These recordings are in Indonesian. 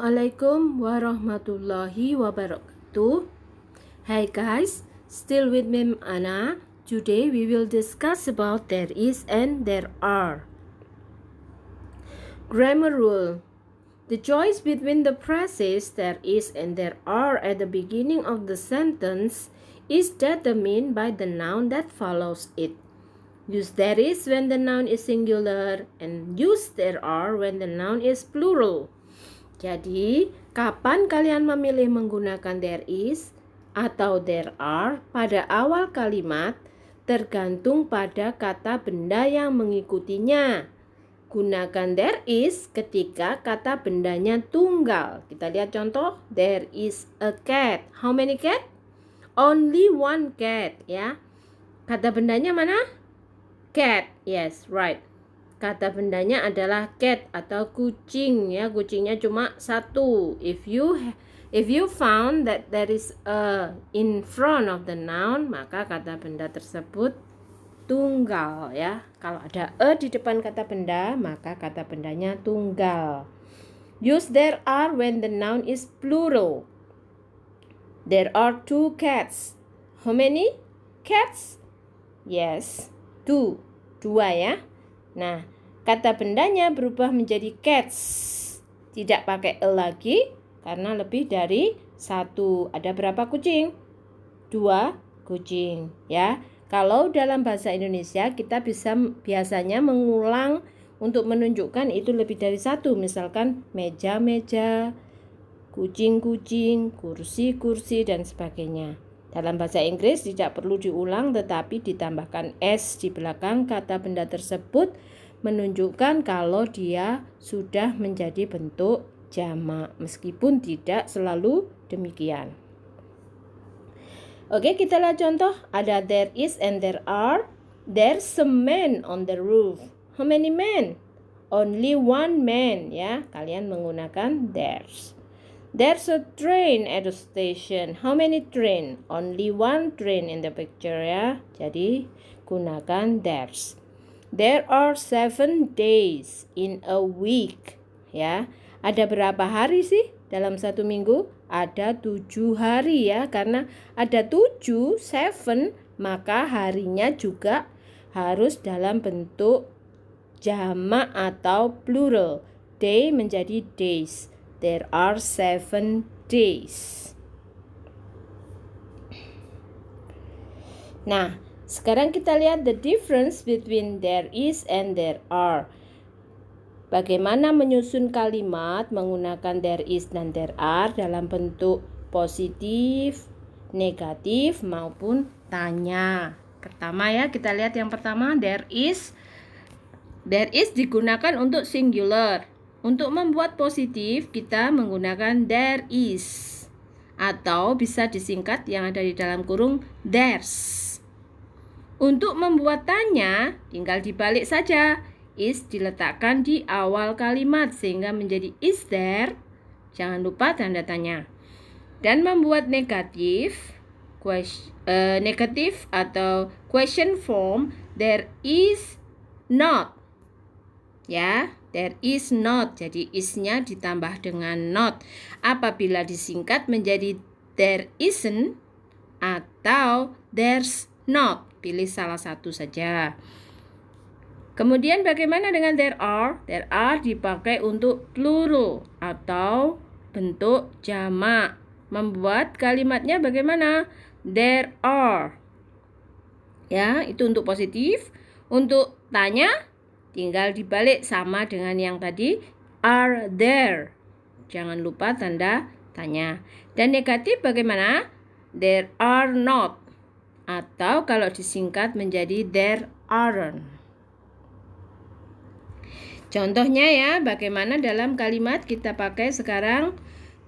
Assalamualaikum warahmatullahi wabarakatuh. Hi guys, still with me Anna. Today we will discuss about there is and there are. Grammar rule. The choice between the phrases there is and there are at the beginning of the sentence is determined by the noun that follows it. Use there is when the noun is singular and use there are when the noun is plural. Jadi, kapan kalian memilih menggunakan there is atau there are pada awal kalimat tergantung pada kata benda yang mengikutinya. Gunakan there is ketika kata bendanya tunggal. Kita lihat contoh, there is a cat. How many cat? Only one cat, ya. Kata bendanya mana? Cat. Yes, right. Kata bendanya adalah cat atau kucing, ya. Kucingnya cuma satu. If you found that there is a in front of the noun, maka kata benda tersebut tunggal, ya. Kalau ada a di depan kata benda, maka kata bendanya tunggal. Use there are when the noun is plural. There are 2 cats. How many cats? Yes, 2. 2, ya. Nah, kata bendanya berubah menjadi cats. Tidak pakai e lagi karena lebih dari 1. Ada berapa kucing? 2 kucing, ya. Kalau dalam bahasa Indonesia kita biasanya mengulang untuk menunjukkan itu lebih dari 1. Misalkan meja-meja, kucing-kucing, kursi-kursi, dan sebagainya. Dalam bahasa Inggris tidak perlu diulang tetapi ditambahkan s di belakang kata benda tersebut menunjukkan kalau dia sudah menjadi bentuk jamak meskipun tidak selalu demikian. Oke, kita lihat contoh. Ada there is and there are. There's a man on the roof. How many men? Only one man, ya. Kalian menggunakan there's. There's a train at the station. How many train? Only one train in the picture, ya. Jadi gunakan there's. There are 7 days in a week, ya. Ada berapa hari sih dalam 1 minggu? Ada 7 hari, ya. Karena ada 7, 7, maka harinya juga harus dalam bentuk jamak atau plural. Day menjadi days. There are 7 days. Nah, sekarang kita lihat the difference between there is and there are. Bagaimana menyusun kalimat menggunakan there is dan there are dalam bentuk positif, negatif, maupun tanya. Pertama, ya, kita lihat yang pertama, there is. There is digunakan untuk singular. Untuk membuat positif, kita menggunakan there is. Atau bisa disingkat yang ada di dalam kurung there's. Untuk membuat tanya, tinggal dibalik saja. Is diletakkan di awal kalimat sehingga menjadi is there. Jangan lupa tanda tanya. Dan membuat negatif, negatif atau question form, there is not. Ya, there is not. Jadi is-nya ditambah dengan not. Apabila disingkat menjadi there isn't atau there's not. Pilih salah satu saja. Kemudian bagaimana dengan there are? There are dipakai untuk plural atau bentuk jamak. Membuat kalimatnya bagaimana? There are. Ya, itu untuk positif. Untuk tanya, tinggal dibalik sama dengan yang tadi. Are there? Jangan lupa tanda tanya. Dan negatif bagaimana? There are not. Atau kalau disingkat menjadi there aren't. Contohnya, ya, bagaimana dalam kalimat kita pakai sekarang.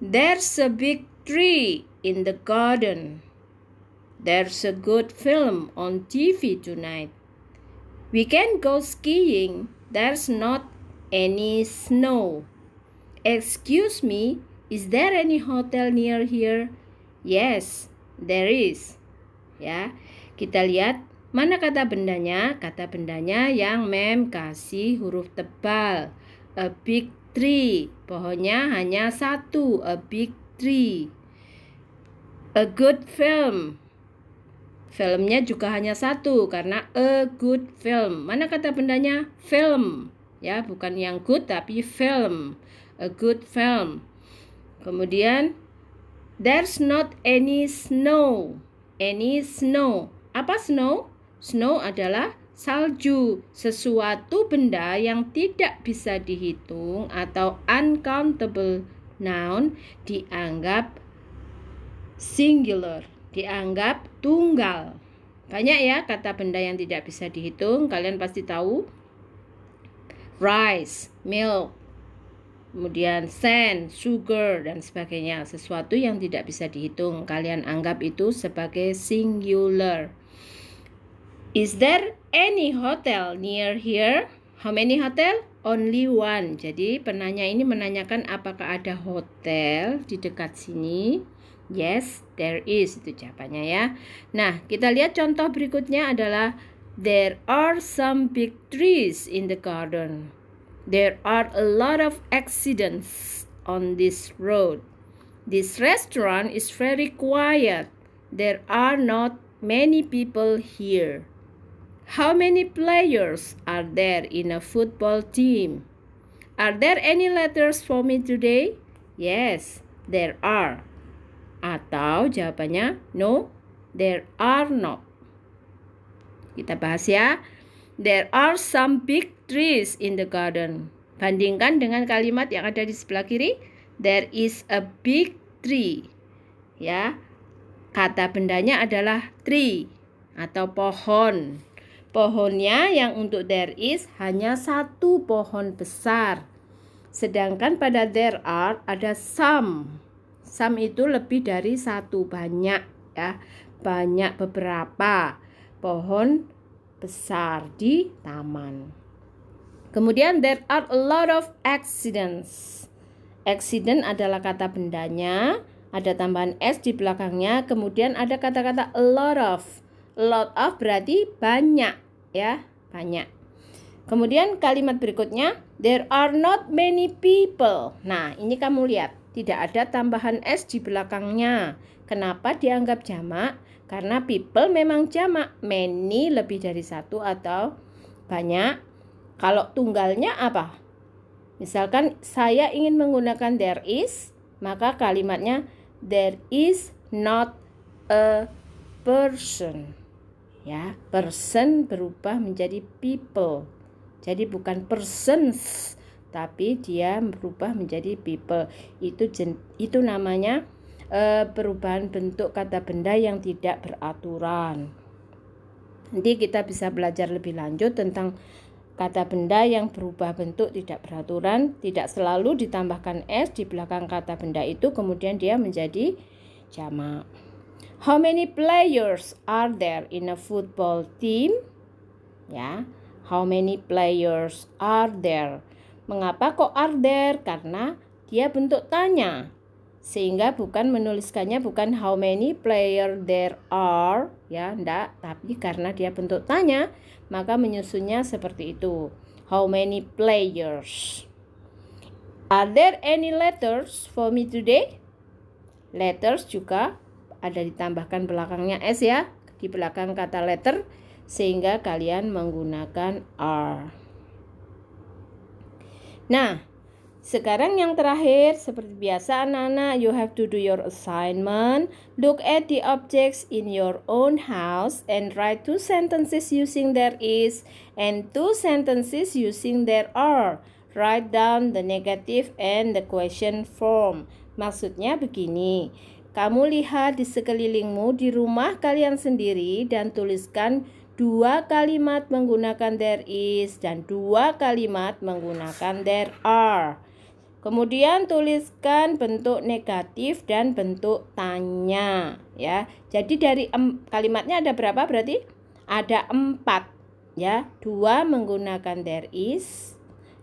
There's a big tree in the garden. There's a good film on TV tonight. We can go skiing. There's not any snow. Excuse me, is there any hotel near here? Yes, there is. Ya, kita lihat mana kata bendanya. Kata bendanya yang mem kasih huruf tebal. A big tree. Pohonnya hanya satu, a big tree. A good film. Filmnya juga hanya satu karena a good film. Mana kata bendanya? Film. Ya, bukan yang good tapi film. A good film. Kemudian there's not any snow. Any snow. Apa snow? Snow adalah salju, sesuatu benda yang tidak bisa dihitung atau uncountable noun dianggap singular, dianggap tunggal. Banyak ya kata benda yang tidak bisa dihitung, kalian pasti tahu. Rice, milk, kemudian sand, sugar, dan sebagainya. Sesuatu yang tidak bisa dihitung, kalian anggap itu sebagai singular. Is there any hotel near here? How many hotel? Only one. Jadi penanya ini menanyakan apakah ada hotel di dekat sini. Yes, there is. Itu jawabannya ya. Nah, kita lihat contoh berikutnya adalah there are some big trees in the garden. There are a lot of accidents on this road. This restaurant is very quiet. There are not many people here. How many players are there in a football team? Are there any letters for me today? Yes, there are. Atau jawabannya no, there are not. Kita bahas ya. There are some big trees in the garden. Bandingkan dengan kalimat yang ada di sebelah kiri. There is a big tree. Ya. Kata bendanya adalah tree atau pohon. Pohonnya yang untuk there is hanya satu pohon besar. Sedangkan pada there are ada some. Some itu lebih dari satu, banyak ya. Banyak, beberapa pohon besar di taman. Kemudian there are a lot of accidents. Accident adalah kata bendanya, ada tambahan s di belakangnya, kemudian ada kata-kata a lot of. A lot of berarti banyak ya, banyak. Kemudian kalimat berikutnya, there are not many people. Nah, ini kamu lihat, tidak ada tambahan s di belakangnya. Kenapa dianggap jamak? Karena people memang jamak, many lebih dari satu atau banyak. Kalau tunggalnya apa? Misalkan saya ingin menggunakan there is, maka kalimatnya there is not a person. Ya, person berubah menjadi people. Jadi bukan persons, tapi dia berubah menjadi people. Itu namanya perubahan bentuk kata benda yang tidak beraturan. Nanti kita bisa belajar lebih lanjut tentang kata benda yang berubah bentuk tidak beraturan, tidak selalu ditambahkan s di belakang kata benda itu, kemudian dia menjadi jamak. How many players are there in a football team? Ya, how many players are there? Mengapa kok are there? Karena dia bentuk tanya. Sehingga bukan menuliskannya bukan how many player there are, ya, enggak, tapi karena dia bentuk tanya, maka menyusunnya seperti itu. How many players? Are there any letters for me today? Letters juga ada ditambahkan belakangnya s ya, di belakang kata letter, sehingga kalian menggunakan are. Nah, sekarang yang terakhir, seperti biasa anak-anak, you have to do your assignment. Look at the objects in your own house and write 2 sentences using there is and 2 sentences using there are. Write down the negative and the question form. Maksudnya begini, kamu lihat di sekelilingmu di rumah kalian sendiri dan tuliskan 2 kalimat menggunakan there is dan 2 kalimat menggunakan there are. Kemudian tuliskan bentuk negatif dan bentuk tanya ya. Jadi dari kalimatnya ada berapa berarti? Ada 4 ya. 2 menggunakan there is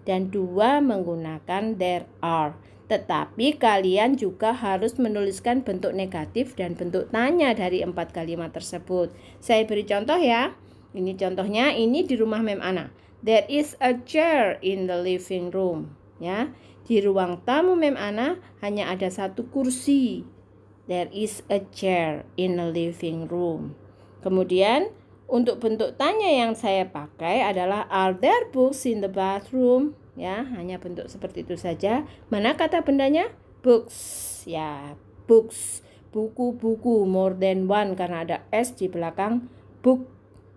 dan 2 menggunakan there are. Tetapi kalian juga harus menuliskan bentuk negatif dan bentuk tanya dari 4 kalimat tersebut. Saya beri contoh ya. Ini contohnya, ini di rumah Mem Ana. There is a chair in the living room. Ya, Di ruang tamu Mem Ana hanya ada satu kursi. There is a chair in the living room. Kemudian untuk bentuk tanya yang saya pakai adalah are there books in the bathroom? Ya, hanya bentuk seperti itu saja. Mana kata bendanya? Books. Ya, books. Buku-buku, more than one karena ada S di belakang book.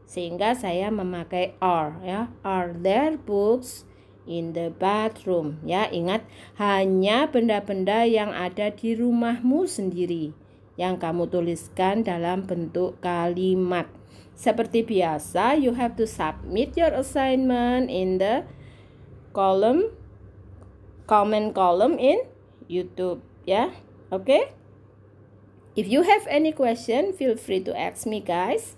Sehingga saya memakai are, ya. Are there books in the bathroom? Ya, ingat hanya benda-benda yang ada di rumahmu sendiri yang kamu tuliskan dalam bentuk kalimat. Seperti biasa, you have to submit your assignment in the comment column in YouTube, ya. Okay? If you have any question, feel free to ask me, guys.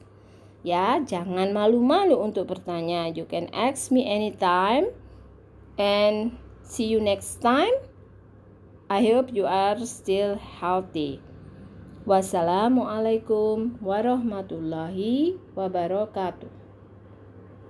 Ya, jangan malu-malu untuk bertanya. You can ask me anytime. And see you next time. I hope you are still healthy. Wassalamualaikum warahmatullahi wabarakatuh.